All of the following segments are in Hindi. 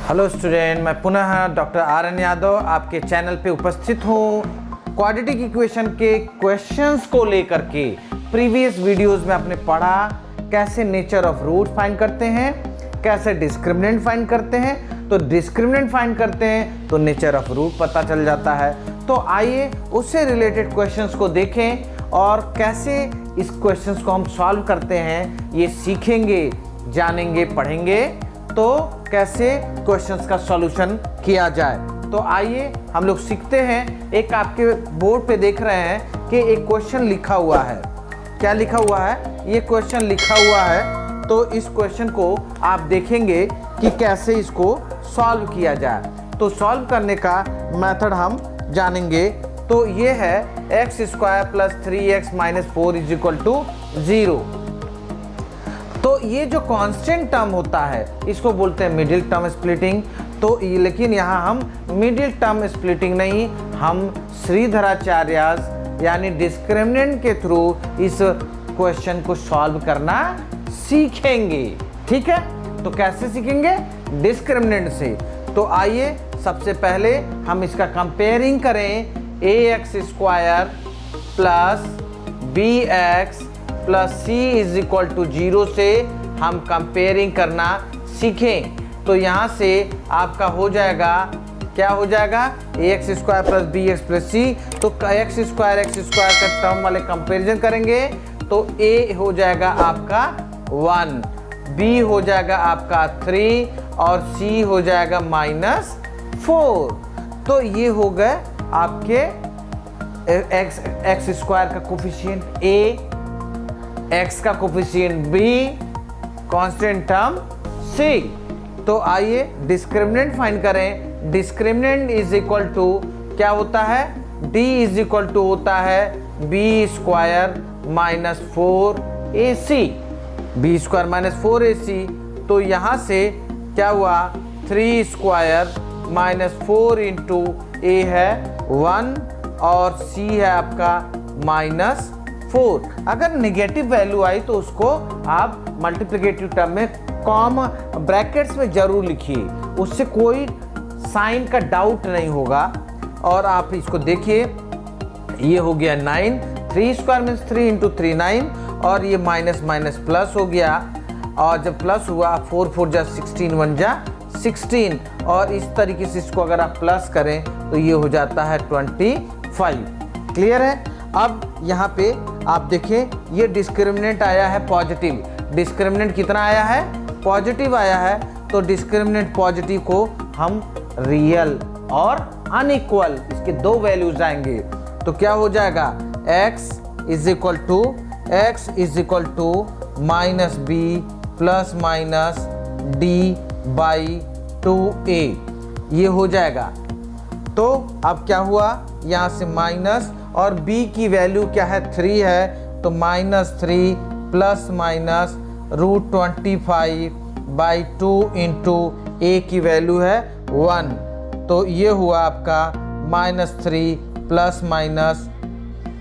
हेलो स्टूडेंट, मैं पुनः डॉक्टर आर्यन यादव आपके चैनल पे उपस्थित हूँ। क्वाड्रेटिक इक्वेशन के क्वेश्चंस को लेकर के प्रीवियस वीडियोस में आपने पढ़ा कैसे नेचर ऑफ रूट फाइंड करते हैं, कैसे डिस्क्रिमिनेंट फाइंड करते हैं। तो डिस्क्रिमिनेंट फाइंड करते हैं तो नेचर ऑफ रूट पता चल जाता है। तो आइए उससे रिलेटेड क्वेश्चंस को देखें और कैसे इस क्वेश्चंस को हम सॉल्व करते हैं ये सीखेंगे, जानेंगे, पढ़ेंगे। तो कैसे क्वेश्चंस का सॉल्यूशन किया जाए, तो आइए हम लोग सीखते हैं। एक आपके बोर्ड पे देख रहे हैं कि एक क्वेश्चन लिखा हुआ है। क्या लिखा हुआ है? ये क्वेश्चन लिखा हुआ है। तो इस क्वेश्चन को आप देखेंगे कि कैसे इसको सॉल्व किया जाए। तो सॉल्व करने का मेथड हम जानेंगे। तो ये है x² + 3x - 4 = 0। तो ये जो कांस्टेंट टर्म होता है इसको बोलते हैं मिडिल टर्म स्प्लिटिंग। तो लेकिन यहाँ हम मिडिल टर्म स्प्लिटिंग नहीं, हम श्रीधराचार्य यानी डिस्क्रिमिनेंट के थ्रू इस क्वेश्चन को सॉल्व करना सीखेंगे। ठीक है, तो कैसे सीखेंगे? डिस्क्रिमिनेंट से। तो आइए सबसे पहले हम इसका कंपेयरिंग करें। ax² + bx + c = 0 से हम कंपेयरिंग करना सीखें। तो यहाँ से आपका हो जाएगा, क्या हो जाएगा? ax² + bx + c। तो x² का टर्म वाले कंपेरिजन करेंगे तो a हो जाएगा आपका 1, b हो जाएगा आपका 3 और c हो जाएगा -4। तो ये हो गए आपके x² का कोफिशिएंट a, x का coefficient b, constant term c। तो आइए डिस्क्रिमिनेंट फाइंड करें। डिस्क्रिमिनेंट इज इक्वल टू क्या होता है? d इज इक्वल टू होता है b² - 4ac। b² - 4ac। तो यहाँ से क्या हुआ? 3² - 4 × a है 1 और c है आपका -4। अगर नेगेटिव वैल्यू आई तो उसको आप मल्टीप्लिकेटिव टर्म में कॉम ब्रैकेट्स में जरूर लिखिए, उससे कोई साइन का डाउट नहीं होगा। और आप इसको देखिए, ये हो गया 9, 3² मीन्स 3 × 3 9 और ये माइनस माइनस प्लस हो गया। और जब प्लस हुआ 4 4 जा 16 1 जा 16 और इस तरीके से इसको अगर आप प्लस करें तो ये हो जाता है 25। क्लियर है? अब यहाँ पे आप देखें, ये डिस्क्रिमिनेंट आया है पॉजिटिव। डिस्क्रिमिनेंट कितना आया है? पॉजिटिव आया है। तो डिस्क्रिमिनेंट पॉजिटिव को हम रियल और अनइक्वल, इसके दो वैल्यूज आएंगे। तो क्या हो जाएगा? x = -b ± d/2a, ये हो जाएगा। तो अब क्या हुआ? यहाँ से माइनस और b की वैल्यू क्या है? 3 है। तो -3 ± √25/2 × a की वैल्यू है 1। तो ये हुआ आपका -3 ±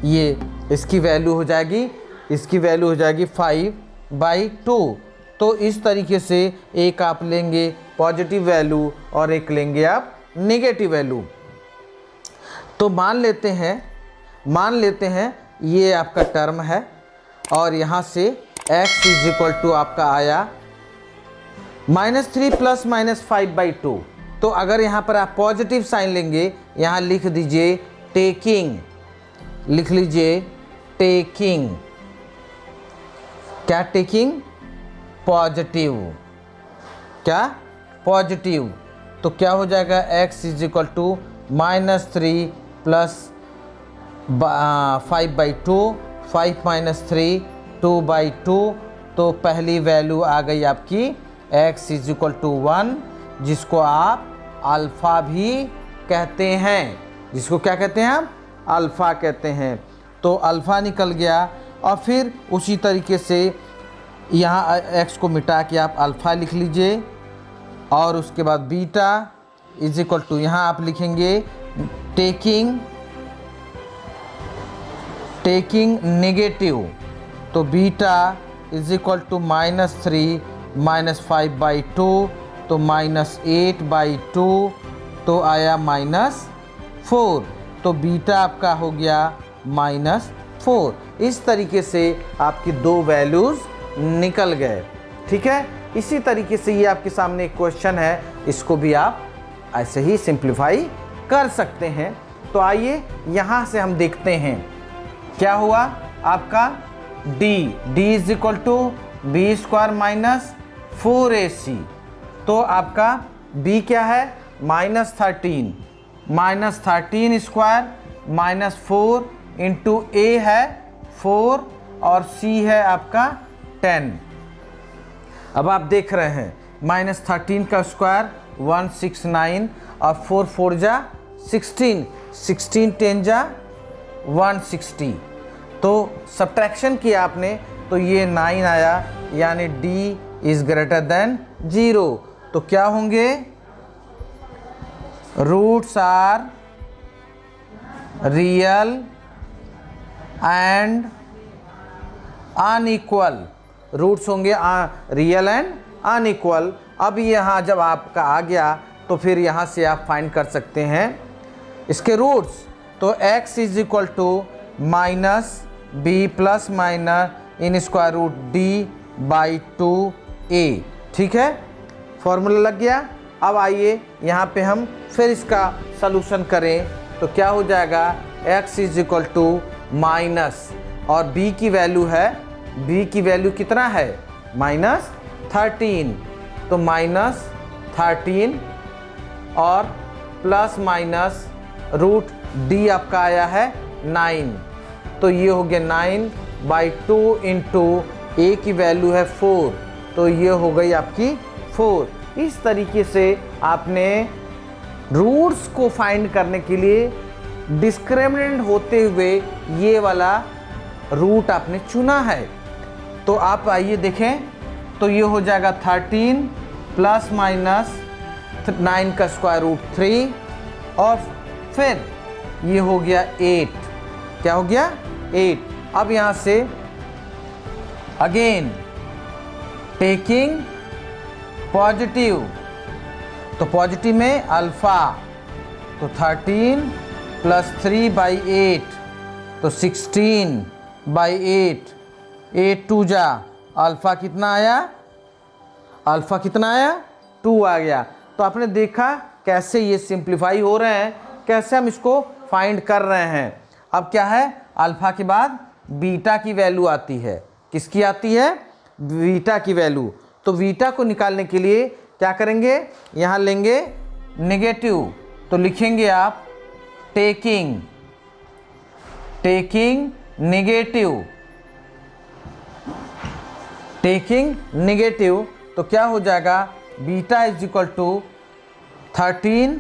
ये इसकी वैल्यू हो जाएगी, इसकी वैल्यू हो जाएगी 5/2। तो इस तरीके से एक आप लेंगे पॉजिटिव वैल्यू और एक लेंगे आप नेगेटिव वैल्यू। तो मान लेते हैं ये आपका टर्म है और यहाँ से x = आपका आया -3 ± 5/2। तो अगर यहाँ पर आप पॉजिटिव साइन लेंगे, यहाँ लिख दीजिए टेकिंग, लिख लीजिए टेकिंग। क्या टेकिंग? पॉजिटिव। क्या? पॉजिटिव। तो क्या हो जाएगा? x = -3 + 5/2, 5 - 3 2/2। तो पहली वैल्यू आ गई आपकी x = 1, जिसको आप अल्फ़ा भी कहते हैं। जिसको क्या कहते हैं? हम अल्फ़ा कहते हैं। तो अल्फ़ा निकल गया और फिर उसी तरीके से यहाँ x को मिटा के आप अल्फ़ा लिख लीजिए और उसके बाद बीटा = यहाँ आप लिखेंगे टेकिंग नेगेटिव। तो बीटा = -3 - 5/2 तो -8/2 तो आया -4, तो बीटा आपका हो गया -4। इस तरीके से आपकी दो वैल्यूज़ निकल गए। ठीक है, इसी तरीके से ये आपके सामने एक क्वेश्चन है, इसको भी आप ऐसे ही सिंप्लीफाई कर सकते हैं। तो आइए यहाँ से हम देखते हैं क्या हुआ आपका d is equal to b square minus 4ac। तो आपका b क्या है -13 स्क्वायर -4 इंटू a है 4 और c है आपका 10। अब आप देख रहे हैं -13 का स्क्वायर 169 और 4 4 जा 16 10 जा 160। तो सब्ट्रैक्शन किया आपने तो ये 9 आया, यानी d इज ग्रेटर देन 0। तो क्या होंगे, roots are real and unequal. Roots होंगे रियल एंड अनइक्वल। अब यहाँ जब आपका आ गया तो फिर यहाँ से आप फाइंड कर सकते हैं इसके रूट्स। तो x is equal to minus b plus minus in square root d/2a। ठीक है, फॉर्मूला लग गया। अब आइए यहाँ पे हम फिर इसका सलूशन करें तो क्या हो जाएगा, x is equal to minus और b की वैल्यू है, b की वैल्यू कितना है -13, तो -13 और प्लस माइनस रूट d आपका आया है 9, तो ये हो गया 9/2 इंटू a की वैल्यू है 4, तो ये हो गई आपकी 4। इस तरीके से आपने रूट्स को फाइंड करने के लिए डिस्क्रिमिनेंट होते हुए ये वाला रूट आपने चुना है। तो आप आइए देखें, तो ये हो जाएगा 13 प्लस माइनस 9 का स्क्वायर रूट 3 और फिर ये हो गया 8। क्या हो गया 8। अब यहाँ से अगेन टेकिंग पॉजिटिव, तो पॉजिटिव में अल्फ़ा, तो 13 प्लस 3/8 तो 16/8, 8 2 जा, अल्फ़ा कितना आया, अल्फ़ा कितना आया 2 आ गया। तो आपने देखा कैसे ये सिंप्लीफाई हो रहे हैं, कैसे हम इसको फाइंड कर रहे हैं। अब क्या है, अल्फ़ा के बाद बीटा की वैल्यू आती है। किसकी आती है, बीटा की वैल्यू। तो बीटा को निकालने के लिए क्या करेंगे, यहाँ लेंगे नेगेटिव, तो लिखेंगे आप टेकिंग नेगेटिव, तो क्या हो जाएगा, beta is equal to 13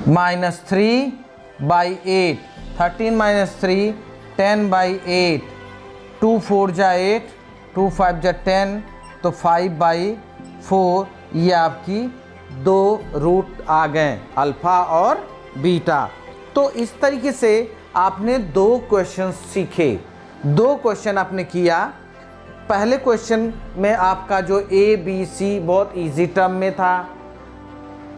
minus 3/8, 13 minus 3 10/8, 2 4 जा 8, 2 5 जा 10, तो 5/4। ये आपकी दो रूट आ गए, अल्फ़ा और बीटा। तो इस तरीके से आपने दो क्वेश्चन सीखे, दो क्वेश्चन आपने किया। पहले क्वेश्चन में आपका जो ए बी सी बहुत इजी टर्म में था।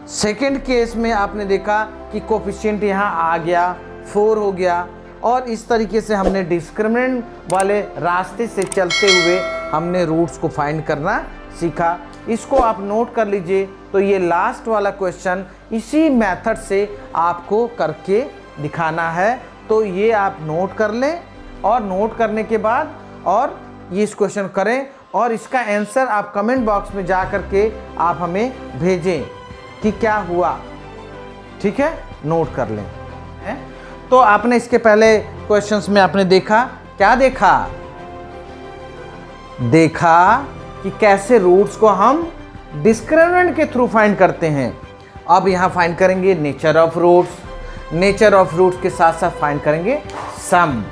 सेकंड केस में आपने देखा कि कोफिशिएंट यहाँ आ गया, 4 हो गया, और इस तरीके से हमने डिस्क्रिमिनेंट वाले रास्ते से चलते हुए हमने रूट्स को फाइंड करना सीखा। इसको आप नोट कर लीजिए। तो ये लास्ट वाला क्वेश्चन इसी मेथड से आपको करके दिखाना है, तो ये आप नोट कर लें, और नोट करने के बाद और ये इस क्वेश्चन करें और इसका आंसर आप कमेंट बॉक्स में जा कर के आप हमें भेजें कि क्या हुआ। ठीक है, नोट कर लें। तो आपने इसके पहले क्वेश्चंस में आपने देखा, क्या देखा कि कैसे रूट्स को हम डिस्क्रिमिनेंट के थ्रू फाइंड करते हैं। अब यहाँ फाइंड करेंगे nature of roots. Nature of roots के साथ साथ फाइंड करेंगे सम।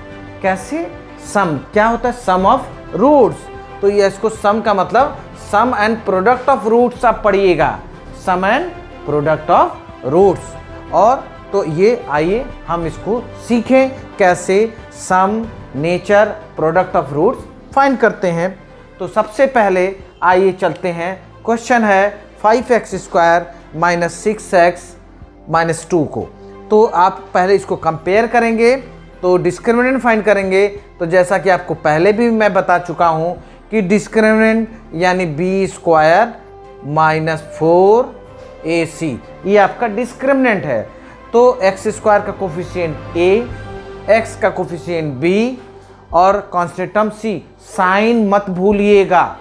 कैसे सम, क्या होता है सम ऑफ रूट्स। तो ये इसको सम का मतलब sum and product of roots आप पढ़िएगा, sum and product of roots. और तो ये आइए हम इसको सीखें कैसे sum, nature, product of roots find करते हैं। तो सबसे पहले आइए चलते हैं क्वेश्चन है 5x square minus 6x minus 2 को। तो आप पहले इसको कंपेयर करेंगे, तो डिस्क्रिमिनेंट फाइंड करेंगे। तो जैसा कि आपको पहले भी मैं बता चुका हूँ कि डिस्क्रिमिनेंट यानी बी स्क्वायर माइनस 4ac, ये आपका डिस्क्रिमिनेंट है। तो एक्स स्क्वायर का कोफिशिएंट a, x का कोफिशिएंट b और कांस्टेंट टर्म c। साइन मत भूलिएगा,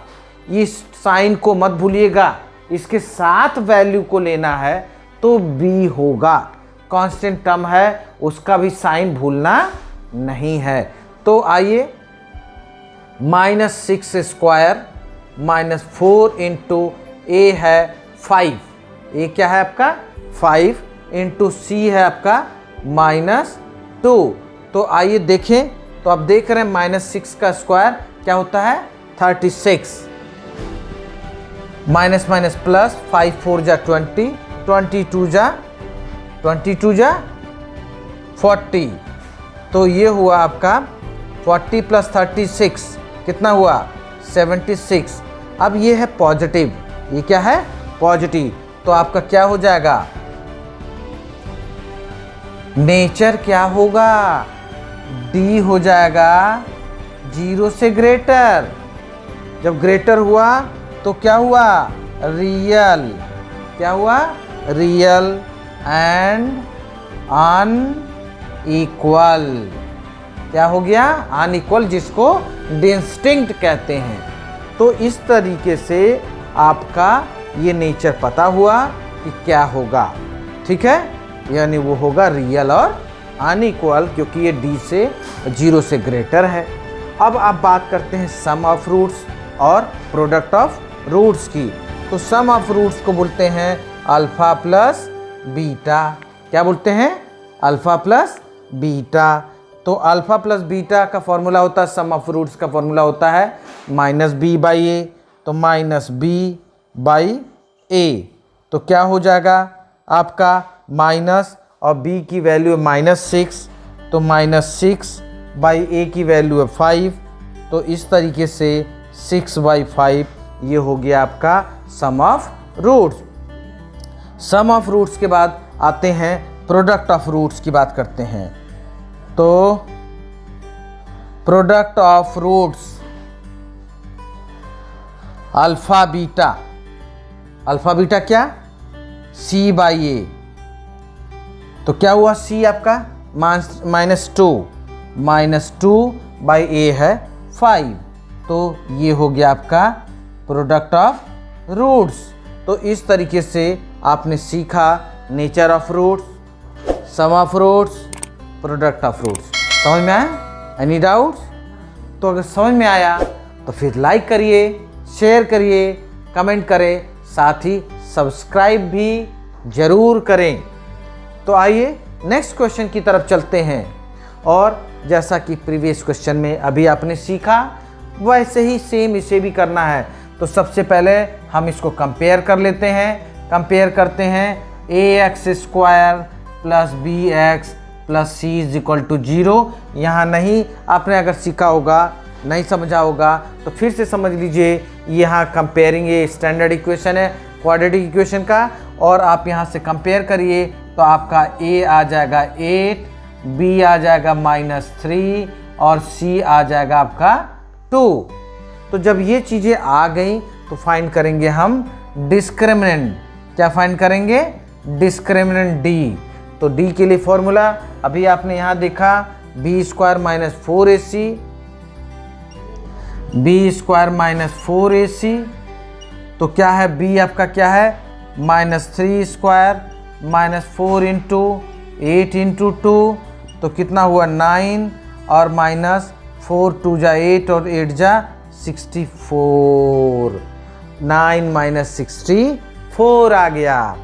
इस साइन को मत भूलिएगा, इसके साथ वैल्यू को लेना है तो b होगा। कांस्टेंट टर्म है उसका भी साइन भूलना नहीं है। तो आइए माइनस 6 स्क्वायर माइनस 4 इंटू ए है 5, ए क्या है आपका 5 इंटू सी है आपका -2। तो आइए देखें, तो आप देख रहे हैं -6 का स्क्वायर क्या होता है 36, माइनस माइनस प्लस 5 4 जा 20, 22 जा 40। तो ये हुआ आपका 40 प्लस 36 कितना हुआ 76। अब ये है पॉजिटिव, ये क्या है पॉजिटिव, तो आपका क्या हो जाएगा नेचर क्या होगा डी हो जाएगा 0 से ग्रेटर। जब ग्रेटर हुआ तो क्या हुआ रियल, क्या हुआ रियल एंड अनइक्वल। क्या हो गया अनइक्वल, जिसको डिस्टिंक्ट कहते हैं। तो इस तरीके से आपका ये नेचर पता हुआ कि क्या होगा, ठीक है, यानी वो होगा रियल और अनइक्वल, क्योंकि ये डी से 0 से ग्रेटर है। अब आप बात करते हैं सम ऑफ रूट्स और प्रोडक्ट ऑफ रूट्स की। तो सम ऑफ रूट्स को बोलते हैं अल्फा प्लस बीटा। क्या बोलते हैं अल्फा प्लस बीटा। तो अल्फा प्लस बीटा का फॉर्मूला होता है, सम ऑफ रूट्स का फॉर्मूला होता है -b/a। तो -b/a, तो क्या हो जाएगा आपका माइनस, और b की वैल्यू है -6, तो -6/a की वैल्यू है 5। तो इस तरीके से 6/5 ये हो गया आपका sum of roots. Sum of roots के बाद आते हैं प्रोडक्ट ऑफ रूट्स की बात करते हैं। तो product of roots alpha beta, alpha beta क्या c/a। तो क्या हुआ c आपका -2/a है 5। तो ये हो गया आपका प्रोडक्ट ऑफ रूट्स। तो इस तरीके से आपने सीखा nature of roots, sum of roots, product of roots. समझ में आया? Any doubts? तो अगर समझ में आया तो फिर लाइक करिए, शेयर करिए, कमेंट करें, साथ ही सब्सक्राइब भी जरूर करें। तो आइए नेक्स्ट क्वेश्चन की तरफ चलते हैं। और जैसा कि प्रीवियस क्वेश्चन में अभी आपने सीखा वैसे ही सेम इसे भी करना है। तो सबसे पहले हम इसको कंपेयर कर लेते हैं। कंपेयर करते हैं ax square plus bx plus c is equal to 0। यहाँ नहीं, आपने अगर सीखा होगा नहीं समझा होगा तो फिर से समझ लीजिए। यहाँ कंपेयरिंग, ये स्टैंडर्ड इक्वेशन है क्वाड्रेटिक इक्वेशन का, और आप यहाँ से कंपेयर करिए तो आपका a आ जाएगा 8, b आ जाएगा -3 और c आ जाएगा आपका 2। तो जब ये चीज़ें आ गई तो फाइंड करेंगे हम डिस्क्रिमिनेंट। क्या फाइंड करेंगे डिस्क्रिमिनेंट d। तो d के लिए फॉर्मूला अभी आपने यहाँ देखा b² - 4ac, b² - 4ac। तो क्या है b आपका क्या है -3² -4 इंटू 8 इंटू 2, तो कितना हुआ 9, और -4 2 जा 8 और 8 जा 64, 9 - 64 आ गया।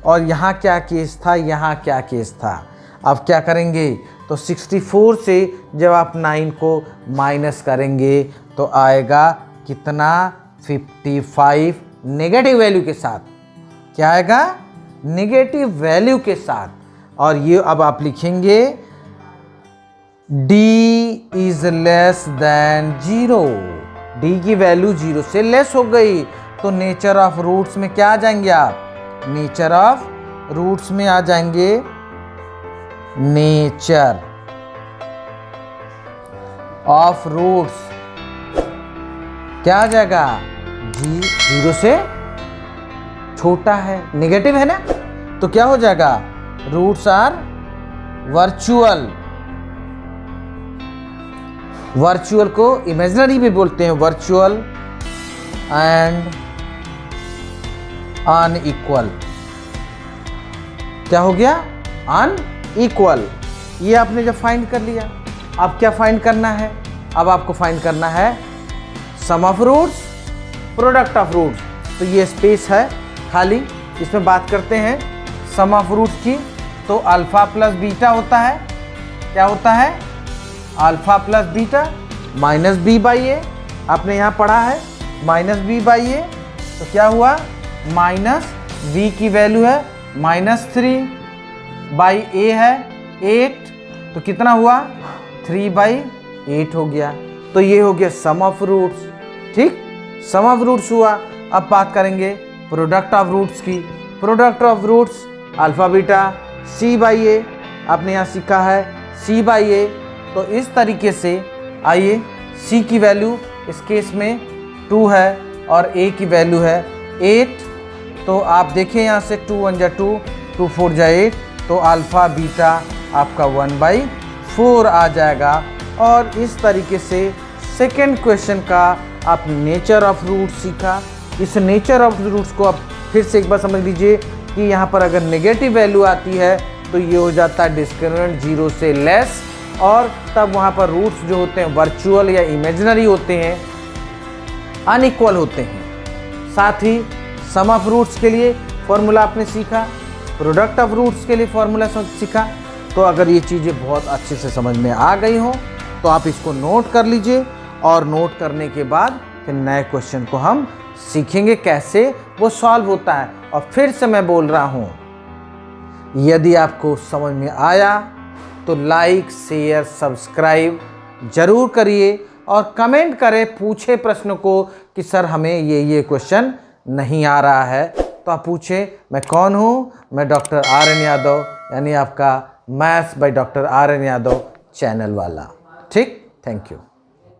और यहाँ क्या केस था, यहाँ क्या केस था। अब क्या करेंगे, तो 64 से जब आप 9 को माइनस करेंगे तो आएगा कितना 55 नेगेटिव वैल्यू के साथ। क्या आएगा नेगेटिव वैल्यू के साथ। और ये अब आप लिखेंगे d is less than 0। d की वैल्यू 0 से लेस हो गई तो नेचर ऑफ रूट्स में क्या आ जाएंगे आप? नेचर ऑफ रूट्स में आ जाएंगे नेचर ऑफ रूट्स क्या आ जाएगा? जीरो से छोटा है, नेगेटिव है ना, तो क्या हो जाएगा? Roots are virtual. वर्चुअल को इमेजिनरी भी बोलते हैं, वर्चुअल एंड अनइक्वल। क्या हो गया? अनइक्वल। ये आपने जब फाइंड कर लिया, अब क्या फाइंड करना है? अब आपको फाइंड करना है sum of roots, product of roots. तो ये स्पेस है खाली, इसमें बात करते हैं सम ऑफ रूट्स की। तो अल्फा प्लस बीटा होता है, क्या होता है? Alpha plus beta minus B by A. आपने यहाँ पढ़ा है माइनस बी बाई ए, तो क्या हुआ? माइनस बी की वैल्यू है -3 बाई ए है 8, तो कितना हुआ? 3/8 हो गया। तो ये हो गया सम ऑफ रूट्स। ठीक, सम ऑफ रूट्स हुआ। अब बात करेंगे प्रोडक्ट ऑफ रूट्स की। Product of roots alpha beta C by A, आपने यहाँ सीखा है सी बाई ए। तो इस तरीके से आइए, सी की वैल्यू इस केस में 2 है और ए की वैल्यू है 8। तो आप देखें यहाँ से 2 1 जा 2, 2 4 जा 8, तो अल्फ़ा बीटा आपका 1/4 आ जाएगा। और इस तरीके से सेकेंड क्वेश्चन का आप नेचर ऑफ रूट सीखा। इस नेचर ऑफ रूट्स को आप फिर से एक बार समझ लीजिए कि यहाँ पर अगर नेगेटिव वैल्यू आती है तो ये हो जाता है डिस्क्रिमिनेंट 0 से लेस, और तब वहाँ पर रूट्स जो होते हैं वर्चुअल या इमेजिनरी होते हैं, अनइक्वल होते हैं। साथ ही सम ऑफ रूट्स के लिए फॉर्मूला आपने सीखा, प्रोडक्ट ऑफ रूट्स के लिए फॉर्मूला सीखा। तो अगर ये चीज़ें बहुत अच्छे से समझ में आ गई हो तो आप इसको नोट कर लीजिए, और नोट करने के बाद फिर नए क्वेश्चन को हम सीखेंगे कैसे वो सॉल्व होता है। और फिर से मैं बोल रहा हूँ, यदि आपको समझ में आया तो लाइक शेयर सब्सक्राइब जरूर करिए, और कमेंट करें, पूछे प्रश्न को कि सर हमें ये क्वेश्चन नहीं आ रहा है। तो आप पूछें, मैं कौन हूँ? मैं डॉक्टर आर्यन यादव, यानी आपका maths by doctor Aryan Yadav channel वाला। ठीक, थैंक यू।